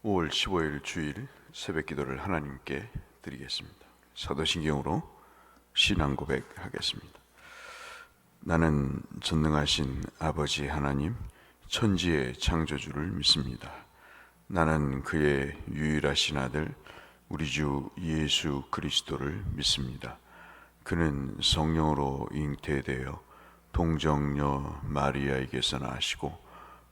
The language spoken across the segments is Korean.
5월 15일 주일 새벽 기도를 하나님께 드리겠습니다. 사도신경으로 신앙 고백하겠습니다. 나는 전능하신 아버지 하나님, 천지의 창조주를 믿습니다. 나는 그의 유일하신 아들 우리 주 예수 그리스도를 믿습니다. 그는 성령으로 잉태되어 동정녀 마리아에게서 나시고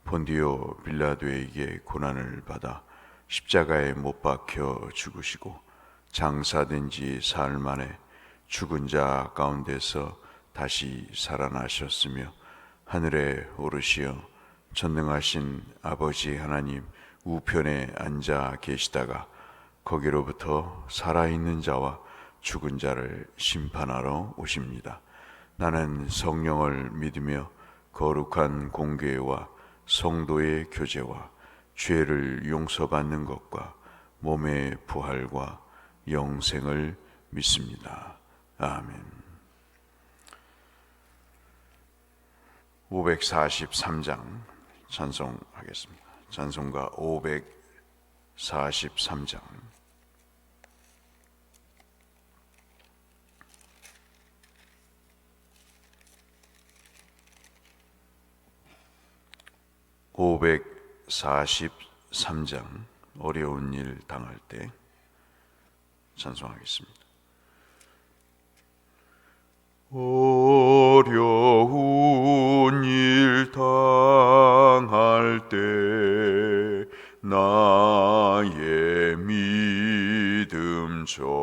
본디오 빌라도에게 고난을 받아 십자가에 못 박혀 죽으시고 장사된 지 사흘 만에 죽은 자 가운데서 다시 살아나셨으며 하늘에 오르시어 전능하신 아버지 하나님 우편에 앉아 계시다가 거기로부터 살아있는 자와 죽은 자를 심판하러 오십니다. 나는 성령을 믿으며 거룩한 공교회와 성도의 교제와 죄를 용서받는 것과 몸의 부활과 영생을 믿습니다. 아멘. 543장 찬송하겠습니다. 찬송가 543장. (543장) 어려운 일 당할 때 찬송하겠습니다. 어려운 일 당할 때 나의 믿음 적으나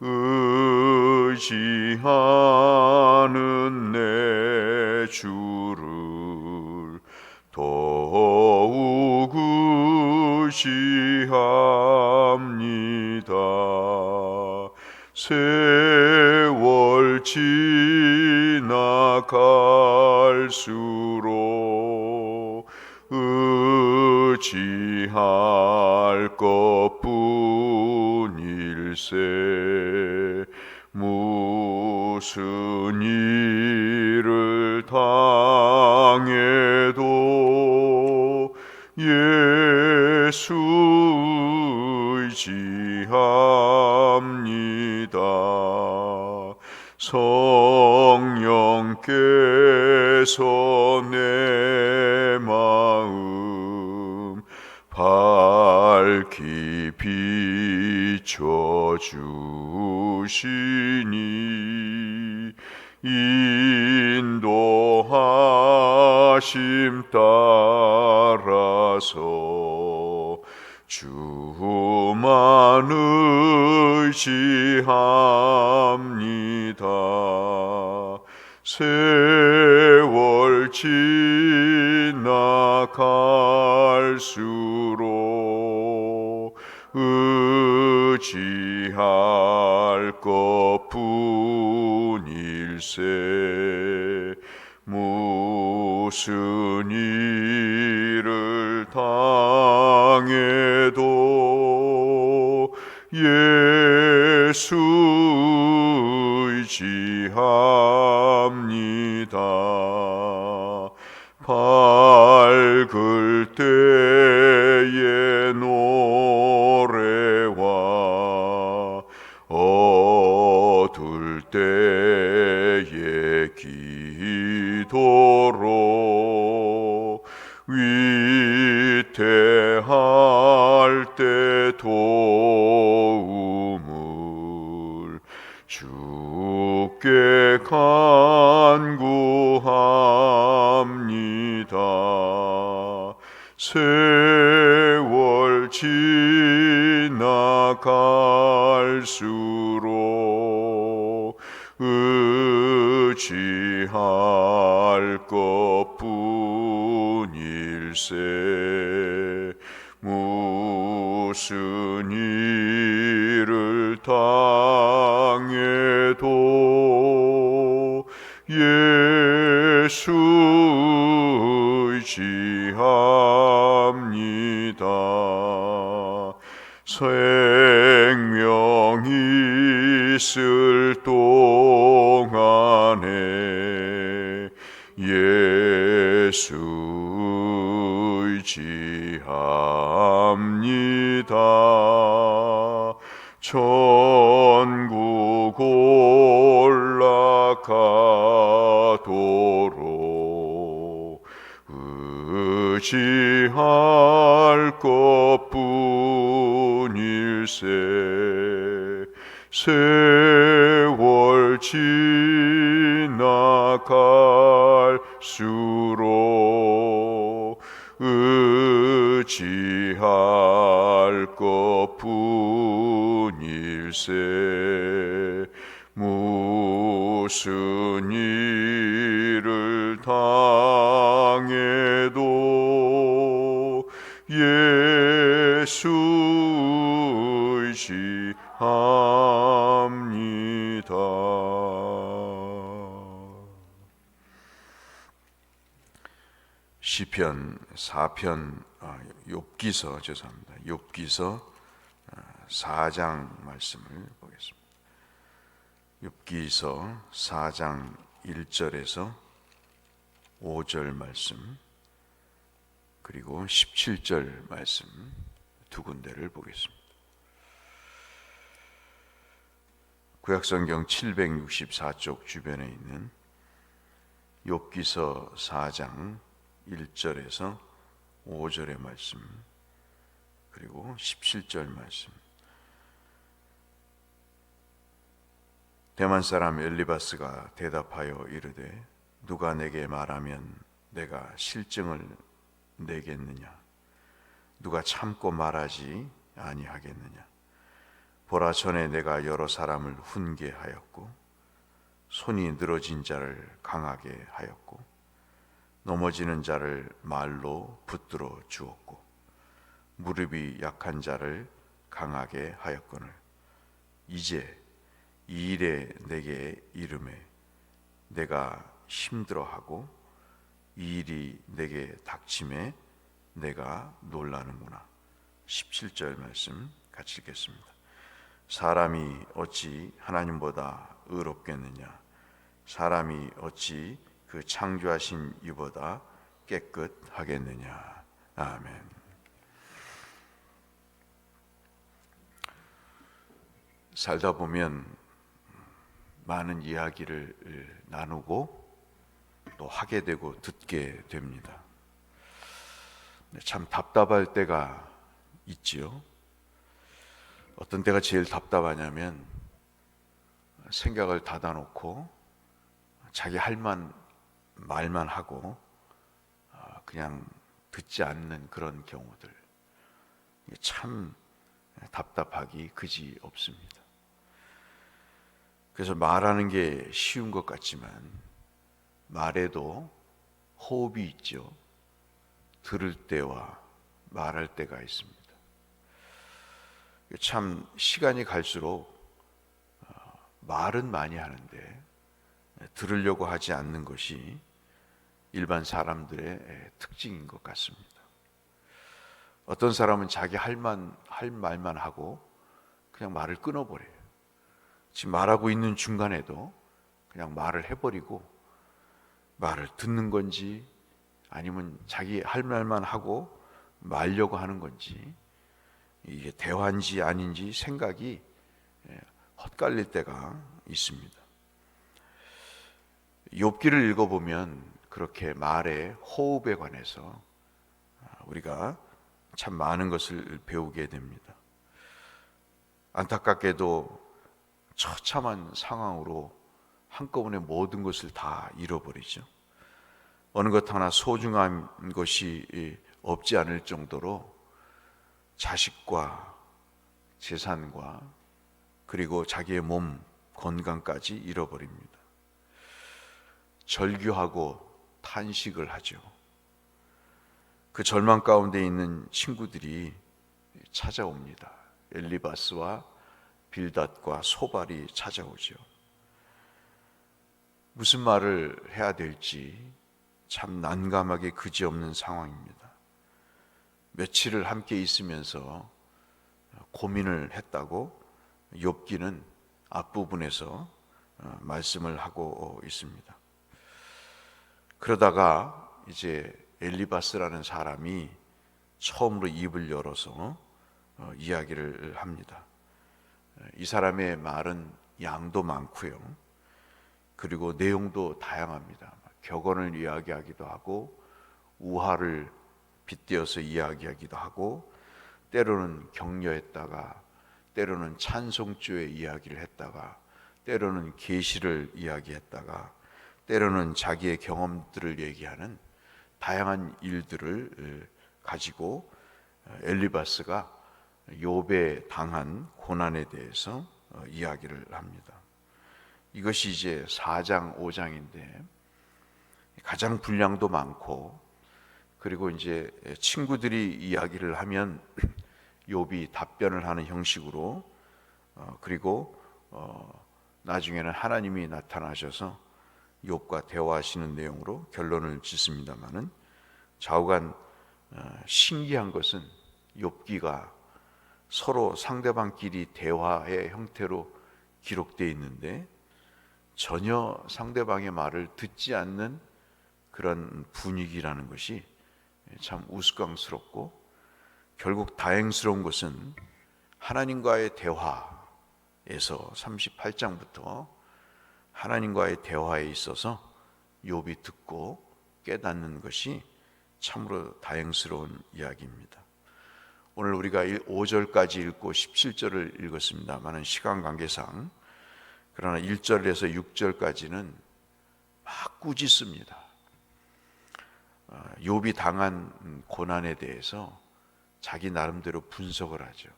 의지하는 내 주를 더욱 의지합니다. 세월 지나갈수록 의지할 것뿐일세. 무슨 일을 당해도 예수 의지합니다. 성령께서 내 마음 밝히 비춰주시니 인도하심 따라서 주만 의지합니다. 세월 지나갈수록 의지할 것뿐일세. 무슨 일을 당해도 예수 의지합니다. 밝을 때의 노래와 어둘 때의 기도로 위태할 때 도움을 주께 간구합니다. 세월 지나갈수록 의지할 것뿐일세. 무슨 일을 당해도 예수 의지합니다. 생명이 있을 동안에 예수 의지합니다. 천국 올라가도록 의지할 것뿐일세. 세월 지나갈수록 의지할 것뿐일세. 무슨 일을 당해도 예수 의지합니다. 시편 4편 욥기서 죄송합니다. 욥기서 4장 말씀을 보겠습니다. 욥기서 4장 1절에서 5절 말씀 그리고 17절 말씀 두 군데를 보겠습니다. 구약성경 764쪽 주변에 있는 욥기서 4장 1절에서 5절의 말씀 그리고 17절 말씀. 대만 사람 엘리바스가 대답하여 이르되 누가 내게 말하면 내가 실증을 내겠느냐? 누가 참고 말하지 아니하겠느냐? 보라, 전에 내가 여러 사람을 훈계하였고 손이 늘어진 자를 강하게 하였고 넘어지는 자를 말로 붙들어 주었고 무릎이 약한 자를 강하게 하였거늘 이제 이 일에 내게 이름에 내가 힘들어하고 이 일이 내게 닥침에 내가 놀라는구나. 17절 말씀 같이 읽겠습니다. 사람이 어찌 하나님보다 의롭겠느냐? 사람이 어찌 그 창조하신 이보다 깨끗하겠느냐? 아멘. 살다 보면 많은 이야기를 나누고 또 하게 되고 듣게 됩니다. 참 답답할 때가 있지요. 어떤 때가 제일 답답하냐면 생각을 닫아놓고 자기 할 말만 하고 그냥 듣지 않는 그런 경우들. 참 답답하기 그지 없습니다. 그래서 말하는 게 쉬운 것 같지만 말에도 호흡이 있죠. 들을 때와 말할 때가 있습니다. 참 시간이 갈수록 말은 많이 하는데 들으려고 하지 않는 것이 일반 사람들의 특징인 것 같습니다. 어떤 사람은 자기 할 말만 하고 그냥 말을 끊어버려요. 지금 말하고 있는 중간에도 그냥 말을 해버리고 말을 듣는 건지 아니면 자기 할 말만 하고 말려고 하는 건지 이게 대화인지 아닌지 생각이 헛갈릴 때가 있습니다. 욥기를 읽어보면 그렇게 말의 호흡에 관해서 우리가 참 많은 것을 배우게 됩니다. 안타깝게도 처참한 상황으로 한꺼번에 모든 것을 다 잃어버리죠. 어느 것 하나 소중한 것이 없지 않을 정도로 자식과 재산과 그리고 자기의 몸 건강까지 잃어버립니다. 절규하고 탄식을 하죠. 그 절망 가운데 있는 친구들이 찾아옵니다. 엘리바스와 빌닷과 소발이 찾아오죠. 무슨 말을 해야 될지 참 난감하게 그지없는 상황입니다. 며칠을 함께 있으면서 고민을 했다고 욥기는 앞부분에서 말씀을 하고 있습니다. 그러다가 이제 엘리바스라는 사람이 처음으로 입을 열어서 이야기를 합니다. 이 사람의 말은 양도 많고요. 그리고 내용도 다양합니다. 격언을 이야기하기도 하고 우화를 빗대어서 이야기하기도 하고 때로는 격려했다가 때로는 찬송주의 이야기를 했다가 때로는 계시를 이야기했다가 때로는 자기의 경험들을 얘기하는 다양한 일들을 가지고 엘리바스가 욥에 당한 고난에 대해서 이야기를 합니다. 이것이 이제 4장, 5장인데 가장 분량도 많고 그리고 이제 친구들이 이야기를 하면 욥이 답변을 하는 형식으로 그리고 나중에는 하나님이 나타나셔서 욥과 대화하시는 내용으로 결론을 짓습니다마는 좌우간 신기한 것은 욥기가 서로 상대방끼리 대화의 형태로 기록되어 있는데 전혀 상대방의 말을 듣지 않는 그런 분위기라는 것이 참 우스꽝스럽고 결국 다행스러운 것은 하나님과의 대화에서 38장부터 하나님과의 대화에 있어서 욥이 듣고 깨닫는 것이 참으로 다행스러운 이야기입니다. 오늘 우리가 5절까지 읽고 17절을 읽었습니다만 시간 관계상 그러나 1절에서 6절까지는 막 꾸짖습니다. 욥이 당한 고난에 대해서 자기 나름대로 분석을 하죠.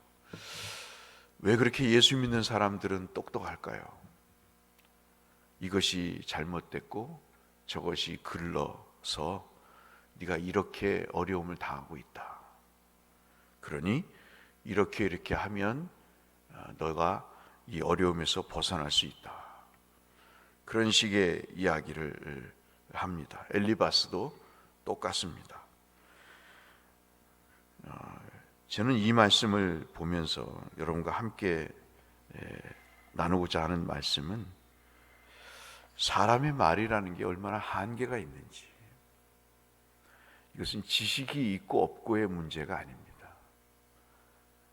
왜 그렇게 예수 믿는 사람들은 똑똑할까요? 이것이 잘못됐고 저것이 글러서 네가 이렇게 어려움을 당하고 있다. 그러니 이렇게 하면 너가 이 어려움에서 벗어날 수 있다. 그런 식의 이야기를 합니다. 엘리바스도 똑같습니다. 저는 이 말씀을 보면서 여러분과 함께 나누고자 하는 말씀은 사람의 말이라는 게 얼마나 한계가 있는지, 이것은 지식이 있고 없고의 문제가 아닙니다.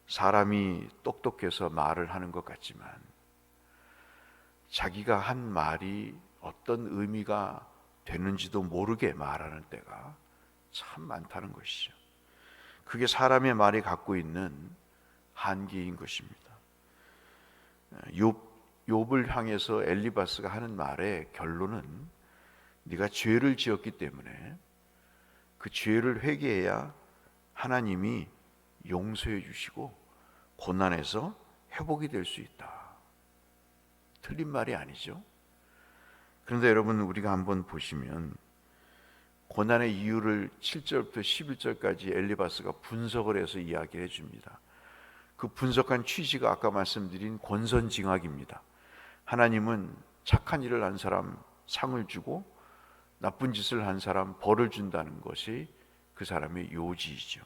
사람이 똑똑해서 말을 하는 것 같지만 자기가 한 말이 어떤 의미가 되는지도 모르게 말하는 때가 참 많다는 것이죠. 그게 사람의 말이 갖고 있는 한계인 것입니다. 욥을 향해서 엘리바스가 하는 말의 결론은 네가 죄를 지었기 때문에 그 죄를 회개해야 하나님이 용서해 주시고 고난에서 회복이 될 수 있다. 틀린 말이 아니죠. 그런데 여러분, 우리가 한번 보시면 고난의 이유를 7절부터 11절까지 엘리바스가 분석을 해서 이야기를 해줍니다. 그 분석한 취지가 아까 말씀드린 권선징악입니다. 하나님은 착한 일을 한 사람 상을 주고 나쁜 짓을 한 사람 벌을 준다는 것이 그 사람의 요지이죠.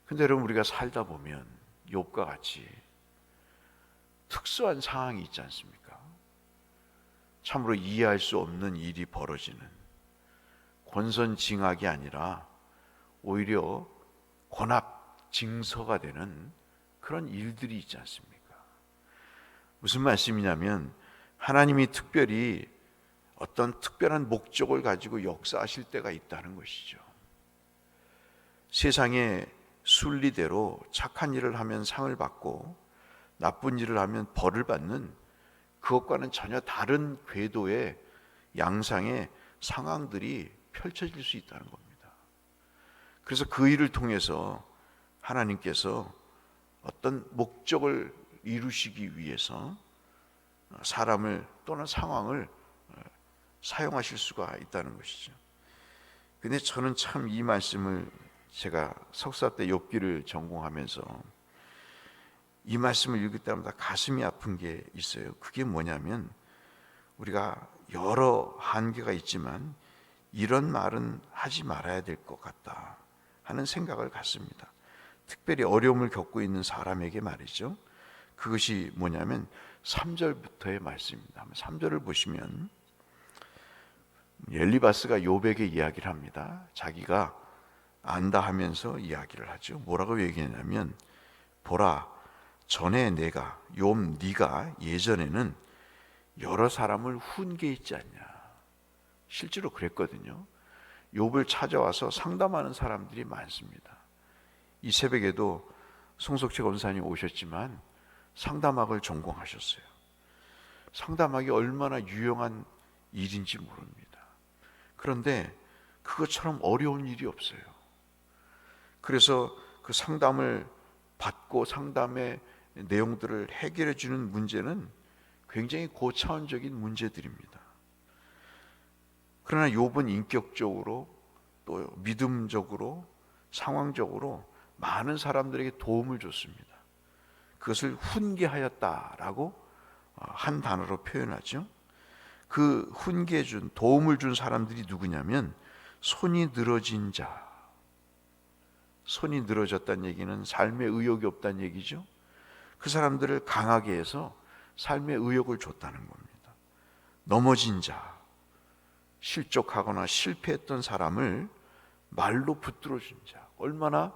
근데 여러분, 우리가 살다 보면 욥과 같이 특수한 상황이 있지 않습니까? 참으로 이해할 수 없는 일이 벌어지는, 권선징악이 아니라 오히려 권합징서가 되는 그런 일들이 있지 않습니까? 무슨 말씀이냐면 하나님이 특별히 어떤 특별한 목적을 가지고 역사하실 때가 있다는 것이죠. 세상의 순리대로 착한 일을 하면 상을 받고 나쁜 일을 하면 벌을 받는, 그것과는 전혀 다른 궤도의 양상의 상황들이 펼쳐질 수 있다는 겁니다. 그래서 그 일을 통해서 하나님께서 어떤 목적을 이루시기 위해서 사람을 또는 상황을 사용하실 수가 있다는 것이죠. 근데 저는 참 이 말씀을, 제가 석사 때 욥기를 전공하면서 이 말씀을 읽을 때마다 가슴이 아픈 게 있어요. 그게 뭐냐면 우리가 여러 한계가 있지만 이런 말은 하지 말아야 될 것 같다 하는 생각을 갖습니다. 특별히 어려움을 겪고 있는 사람에게 말이죠. 그것이 뭐냐면 3절부터의 말씀입니다. 3절을 보시면 엘리바스가 욥에게 이야기를 합니다. 자기가 안다 하면서 이야기를 하죠. 뭐라고 얘기했냐면, 보라, 전에 내가 욥 네가 예전에는 여러 사람을 훈계했지 않냐. 실제로 그랬거든요. 욥을 찾아와서 상담하는 사람들이 많습니다. 이 새벽에도 송석채 검사님 오셨지만 상담학을 전공하셨어요. 상담학이 얼마나 유용한 일인지 모릅니다. 그런데 그것처럼 어려운 일이 없어요. 그래서 그 상담을 받고 상담의 내용들을 해결해 주는 문제는 굉장히 고차원적인 문제들입니다. 그러나 욥은 인격적으로 또 믿음적으로 상황적으로 많은 사람들에게 도움을 줬습니다. 그것을 훈계하였다라고 한 단어로 표현하죠. 그 훈계 준, 도움을 준 사람들이 누구냐면 손이 늘어진 자. 손이 늘어졌다는 얘기는 삶의 의욕이 없다는 얘기죠. 그 사람들을 강하게 해서 삶의 의욕을 줬다는 겁니다. 넘어진 자, 실족하거나 실패했던 사람을 말로 붙들어 준 자, 얼마나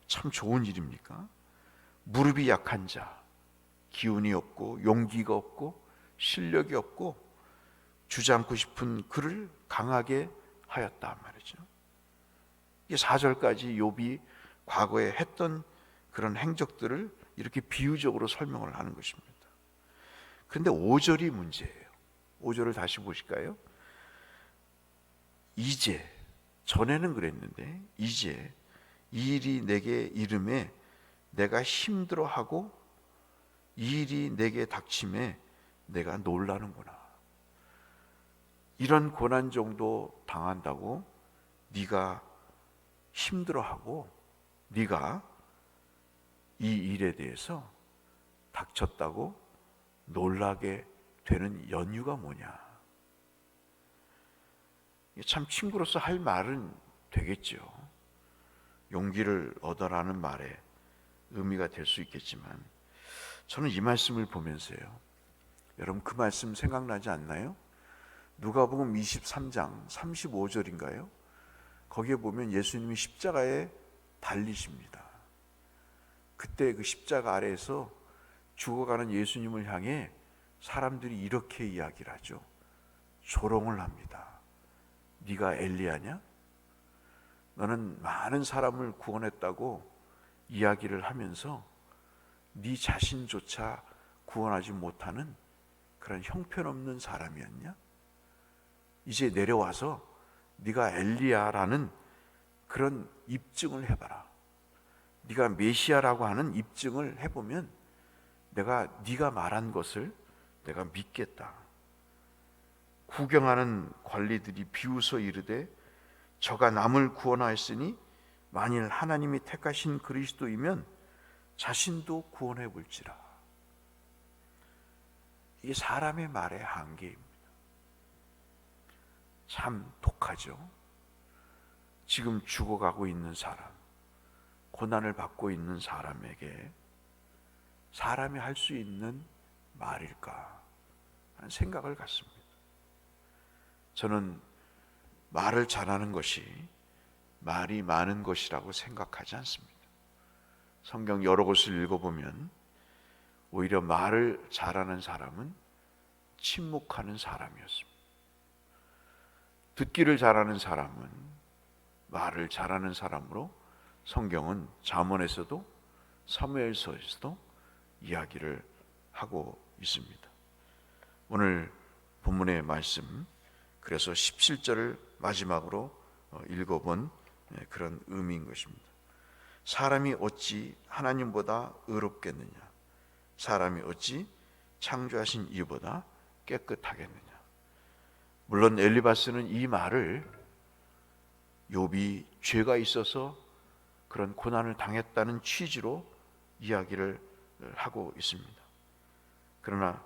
참 좋은 일입니까? 무릎이 약한 자, 기운이 없고 용기가 없고 실력이 없고 주저앉고 싶은 그를 강하게 하였다 말이죠. 이게 4절까지 욥이 과거에 했던 그런 행적들을 이렇게 비유적으로 설명을 하는 것입니다. 그런데 5절이 문제예요. 5절을 다시 보실까요? 이제, 전에는 그랬는데 이제 이 일이 내게 이름에 내가 힘들어하고 이 일이 내게 닥침에 내가 놀라는구나. 이런 고난 정도 당한다고 네가 힘들어하고 네가 이 일에 대해서 닥쳤다고 놀라게 되는 연유가 뭐냐. 참 친구로서 할 말은 되겠죠. 용기를 얻어라는 말에 의미가 될 수 있겠지만 저는 이 말씀을 보면서요, 여러분 그 말씀 생각나지 않나요? 누가복음 23장 35절인가요? 거기에 보면 예수님이 십자가에 달리십니다. 그때 그 십자가 아래에서 죽어가는 예수님을 향해 사람들이 이렇게 이야기를 하죠. 조롱을 합니다. 네가 엘리야냐? 너는 많은 사람을 구원했다고 이야기를 하면서 네 자신조차 구원하지 못하는 그런 형편없는 사람이었냐? 이제 내려와서 네가 엘리야라는 그런 입증을 해봐라. 네가 메시아라고 하는 입증을 해보면 내가 네가 말한 것을 내가 믿겠다. 구경하는 관리들이 비웃어 이르되 저가 남을 구원하였으니 만일 하나님이 택하신 그리스도이면 자신도 구원해 볼지라. 이게 사람의 말의 한계입니다. 참 독하죠. 지금 죽어가고 있는 사람, 고난을 받고 있는 사람에게 사람이 할 수 있는 말일까 하는 생각을 갖습니다. 저는 말을 잘하는 것이 말이 많은 것이라고 생각하지 않습니다. 성경 여러 곳을 읽어보면 오히려 말을 잘하는 사람은 침묵하는 사람이었습니다. 듣기를 잘하는 사람은 말을 잘하는 사람으로 성경은 잠언에서도 사무엘서에서도 이야기를 하고 있습니다. 오늘 본문의 말씀, 그래서 17절을 마지막으로 읽어본 그런 의미인 것입니다. 사람이 어찌 하나님보다 의롭겠느냐? 사람이 어찌 창조하신 이보다 깨끗하겠느냐? 물론 엘리바스는 이 말을 욥이 죄가 있어서 그런 고난을 당했다는 취지로 이야기를 하고 있습니다. 그러나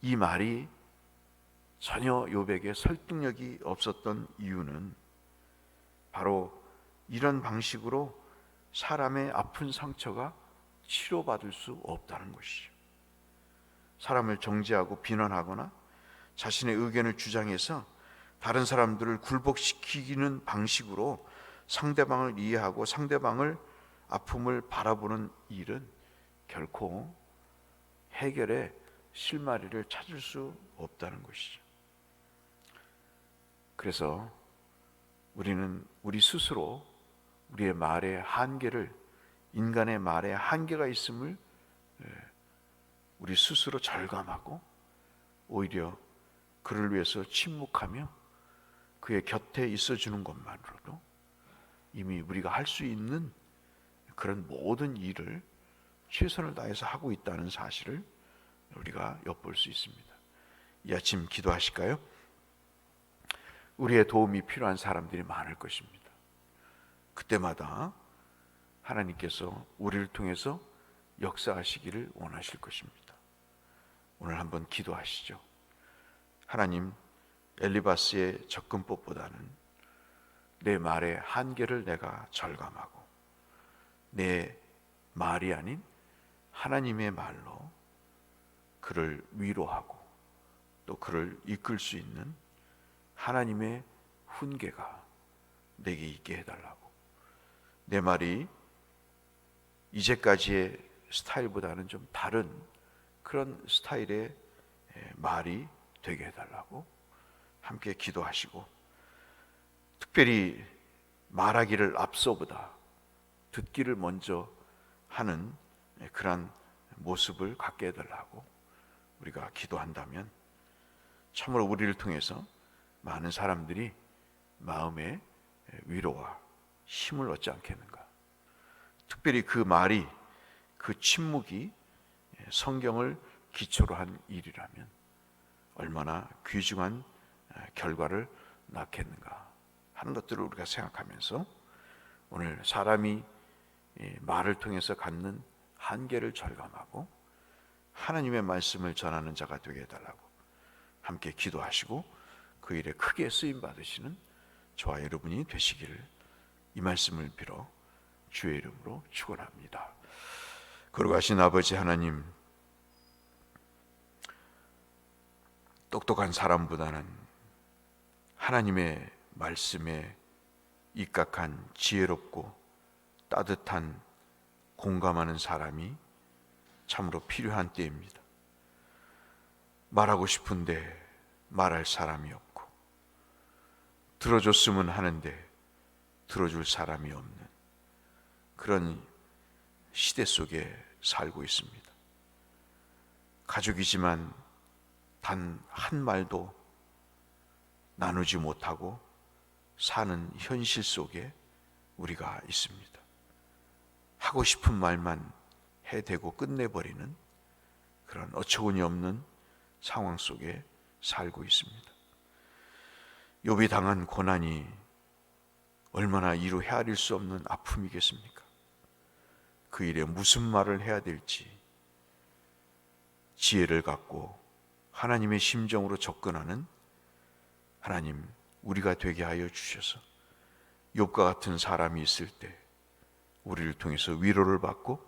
이 말이 전혀 욥에게 설득력이 없었던 이유는 바로 이런 방식으로 사람의 아픈 상처가 치료받을 수 없다는 것이죠. 사람을 정죄하고 비난하거나 자신의 의견을 주장해서 다른 사람들을 굴복시키는 방식으로 상대방을 이해하고 상대방을 아픔을 바라보는 일은 결코 해결의 실마리를 찾을 수 없다는 것이죠. 그래서 우리는 우리 스스로 우리의 말의 한계를, 인간의 말에 한계가 있음을 우리 스스로 절감하고 오히려 그를 위해서 침묵하며 그의 곁에 있어주는 것만으로도 이미 우리가 할 수 있는 그런 모든 일을 최선을 다해서 하고 있다는 사실을 우리가 엿볼 수 있습니다. 이 아침 기도하실까요? 우리의 도움이 필요한 사람들이 많을 것입니다. 그때마다 하나님께서 우리를 통해서 역사하시기를 원하실 것입니다. 오늘 한번 기도하시죠. 하나님, 엘리바스의 접근법보다는 내 말의 한계를 내가 절감하고 내 말이 아닌 하나님의 말로 그를 위로하고 또 그를 이끌 수 있는 하나님의 훈계가 내게 있게 해달라고, 내 말이 이제까지의 스타일보다는 좀 다른 그런 스타일의 말이 되게 해달라고 함께 기도하시고, 특별히 말하기를 앞서보다 듣기를 먼저 하는 그러한 모습을 갖게 해달라고 우리가 기도한다면 참으로 우리를 통해서 많은 사람들이 마음의 위로와 힘을 얻지 않겠는가. 특별히 그 말이, 그 침묵이 성경을 기초로 한 일이라면 얼마나 귀중한 결과를 낳겠는가 하는 것들을 우리가 생각하면서 오늘 사람이 말을 통해서 갖는 한계를 절감하고 하나님의 말씀을 전하는 자가 되게 해달라고 함께 기도하시고 그 일에 크게 쓰임 받으시는 저와 여러분이 되시기를 이 말씀을 빌어 주의 이름으로 축원합니다. 거룩하신 아버지 하나님, 똑똑한 사람보다는 하나님의 말씀에 입각한 지혜롭고 따뜻한 공감하는 사람이 참으로 필요한 때입니다. 말하고 싶은데 말할 사람이 없고, 들어줬으면 하는데 들어줄 사람이 없는 그런 시대 속에 살고 있습니다. 가족이지만 단 한 말도 나누지 못하고 사는 현실 속에 우리가 있습니다. 하고 싶은 말만 해대고 끝내버리는 그런 어처구니 없는 상황 속에 살고 있습니다. 욥이 당한 고난이 얼마나 이루 헤아릴 수 없는 아픔이겠습니까? 그 일에 무슨 말을 해야 될지 지혜를 갖고 하나님의 심정으로 접근하는 하나님, 우리가 되게 하여 주셔서 욥과 같은 사람이 있을 때 우리를 통해서 위로를 받고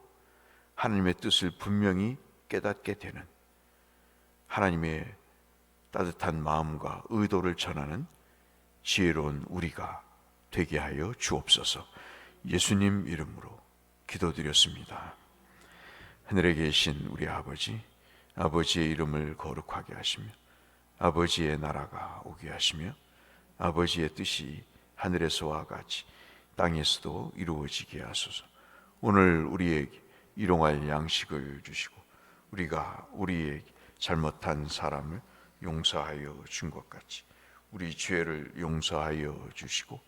하나님의 뜻을 분명히 깨닫게 되는 하나님의 따뜻한 마음과 의도를 전하는 지혜로운 우리가 되게 하여 주옵소서. 예수님 이름으로 기도드렸습니다. 하늘에 계신 우리 아버지, 아버지의 이름을 거룩하게 하시며 아버지의 나라가 오게 하시며 아버지의 뜻이 하늘에서와 같이 땅에서도 이루어지게 하소서. 오늘 우리에게 일용할 양식을 주시고 우리가 우리의 잘못한 사람을 용서하여 준 것 같이 우리 죄를 용서하여 주시고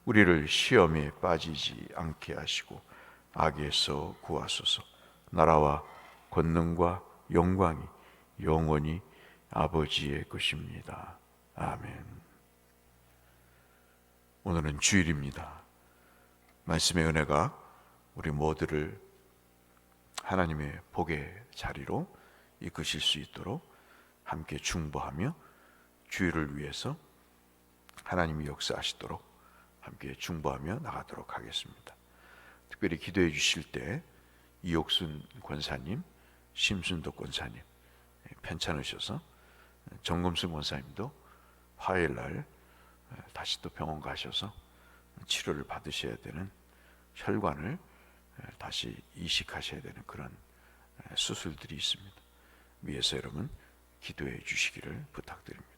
우리를 시험에 빠지지 않게 하시고 악에서 구하소서. 나라와 권능과 영광이 영원히 아버지의 것입니다. 아멘. 오늘은 주일입니다. 말씀의 은혜가 우리 모두를 하나님의 복의 자리로 이끄실 수 있도록 함께 중보하며 주일을 위해서 하나님이 역사하시도록 함께 중보하며 나가도록 하겠습니다. 특별히 기도해 주실 때 이옥순 권사님, 심순덕 권사님 편찮으셔서 정금승 권사님도 화요일 날 다시 또 병원 가셔서 치료를 받으셔야 되는 혈관을 다시 이식하셔야 되는 그런 수술들이 있습니다. 위에서 여러분 기도해 주시기를 부탁드립니다.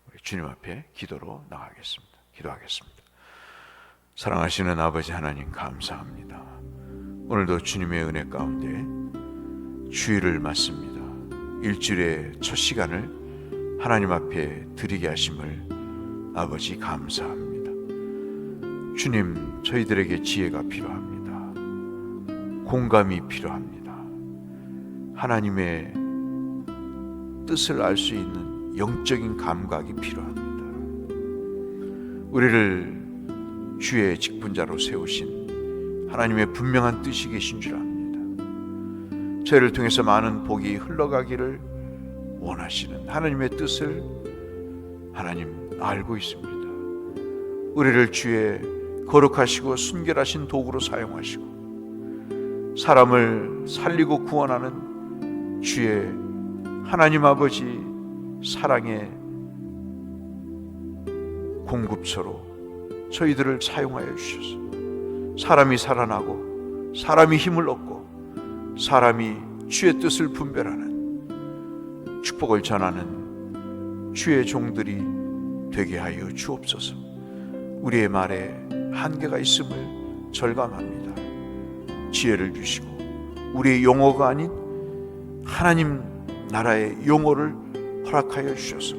우리 주님 앞에 기도로 나가겠습니다. 기도하겠습니다. 사랑하시는 아버지 하나님, 감사합니다. 오늘도 주님의 은혜 가운데 주일을 맞습니다. 일주일의 첫 시간을 하나님 앞에 드리게 하심을 아버지 감사합니다. 주님, 저희들에게 지혜가 필요합니다. 공감이 필요합니다. 하나님의 뜻을 알 수 있는 영적인 감각이 필요합니다. 우리를 주의 직분자로 세우신 하나님의 분명한 뜻이 계신 줄 압니다. 저희를 통해서 많은 복이 흘러가기를 원하시는 하나님의 뜻을 하나님 알고 있습니다. 우리를 주의 거룩하시고 순결하신 도구로 사용하시고 사람을 살리고 구원하는 주의 하나님 아버지 사랑의 공급처로 저희들을 사용하여 주셔서 사람이 살아나고 사람이 힘을 얻고 사람이 주의 뜻을 분별하는 축복을 전하는 주의 종들이 되게 하여 주옵소서. 우리의 말에 한계가 있음을 절감합니다. 지혜를 주시고 우리의 용어가 아닌 하나님 나라의 용어를 허락하여 주셔서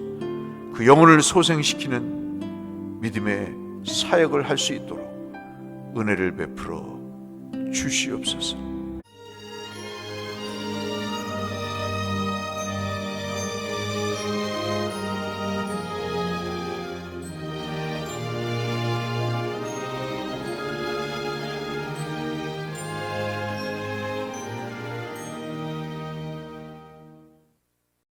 그 영혼을 소생시키는 믿음의 사역을 할 수 있도록 은혜를 베풀어 주시옵소서.